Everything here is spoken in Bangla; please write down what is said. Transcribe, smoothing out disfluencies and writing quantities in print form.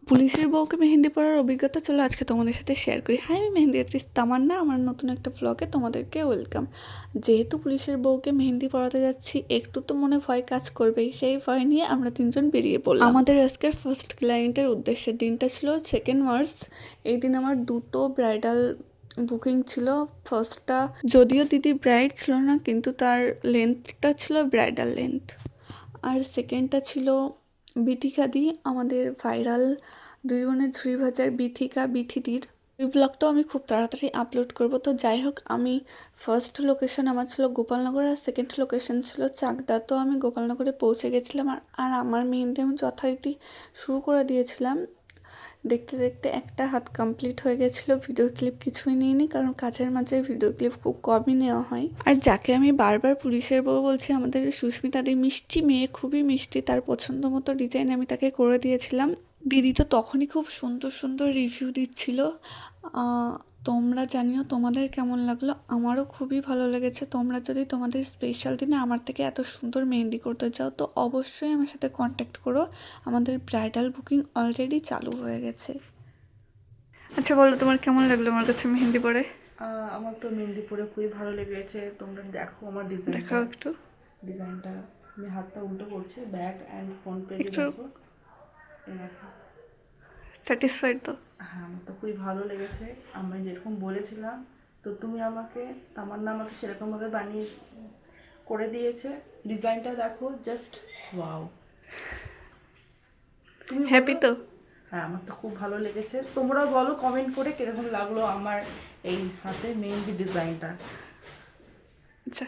পুলিশের বউকে মেহেন্দি পরার অভিজ্ঞতা চলো আজকে তোমাদের সাথে শেয়ার করি। হাই, আমি মেহেন্দি আর্টিস্ট তামান্না। আমার নতুন একটা ভ্লগে তোমাদেরকে ওয়েলকাম। যেহেতু পুলিশের বউকে মেহেন্দি পরাতে যাচ্ছি, একটু তো মনে ভয় কাজ করবেই। সেই ভয় নিয়ে আমরা তিনজন বেরিয়ে পড়লাম আমাদের আজকের ফার্স্ট ক্লায়েন্টের উদ্দেশ্যে। দিনটা ছিল 2 মার্চ। এই দিন আমার দুটো ব্রাইডাল বুকিং ছিল। ফার্স্টটা যদিও দিদি ব্রাইড ছিল না, কিন্তু তার লেন্থটা ছিল ব্রাইডাল লেন্থ। আর সেকেন্ডটা ছিল বিথিকা দি, আমাদের ভাইরাল দুই বোনের ঝুড়ি ভাজার বিথিদির। ওই ব্লগটাও আমি খুব তাড়াতাড়ি আপলোড করব। তো যাই হোক, আমি ফার্স্ট লোকেশন আমার ছিল গোপালনগর আর সেকেন্ড লোকেশন ছিল চাকদা। তো আমি গোপালনগরে পৌঁছে গেছিলাম আর আমার মেহেন্দি আমি যথারীতি শুরু করে দিয়েছিলাম। দেখতে দেখতে একটা হাত কমপ্লিট হয়ে গেছিলো। ভিডিও ক্লিপ কিছুই নিইনি, কারণ কাজের মাঝে ভিডিও ক্লিপ খুব কমই নেওয়া হয়। আর যাকে আমি বারবার পুলিশের বউ বলছি, আমাদের সুস্মিতা দি, মিষ্টি মেয়ে, খুবই মিষ্টি। তার পছন্দ মতো ডিজাইন আমি তাকে করে দিয়েছিলাম। দিদি তো তখনই খুব সুন্দর সুন্দর রিভিউ দিচ্ছিল। তোমরা জানিও তোমাদের কেমন লাগলো। আমারও খুবই ভালো লেগেছে। তোমরা যদি তোমাদের স্পেশাল দিনে আমার থেকে এত সুন্দর মেহেন্দি করতে চাও তো অবশ্যই আমার সাথে কন্ট্যাক্ট করো। আমাদের ব্রাইডাল বুকিং অলরেডি চালু হয়ে গেছে। আচ্ছা বলো, তোমার কেমন লাগলো আমার কাছে মেহেন্দি পরে? আমার তো মেহেন্দি পরে খুবই ভালো লেগেছে। তোমরা দেখো আমার দেখাও একটু। ডিজাইনটা আমি হাতটা উল্টো করছি, ব্যাক অ্যান্ড ফ্রন্ট পেজে একটু দেখো। এই দেখো। স্যাটিসফাইড তো? হ্যাঁ, আমার তো খুবই ভালো লেগেছে। আমি যেরকম বলেছিলাম, তো তুমি আমাকে, তামান্না আমাকে সেরকমভাবে বানিয়ে করে দিয়েছে। ডিজাইনটা দেখো, জাস্ট ওয়াও। তুমি হ্যাপি বলো। তো? হ্যাঁ, আমার তো খুব ভালো লেগেছে। তোমরাও বলো কমেন্ট করে কিরকম লাগলো আমার এই হাতে মেহেন্দি ডিজাইনটা। আচ্ছা।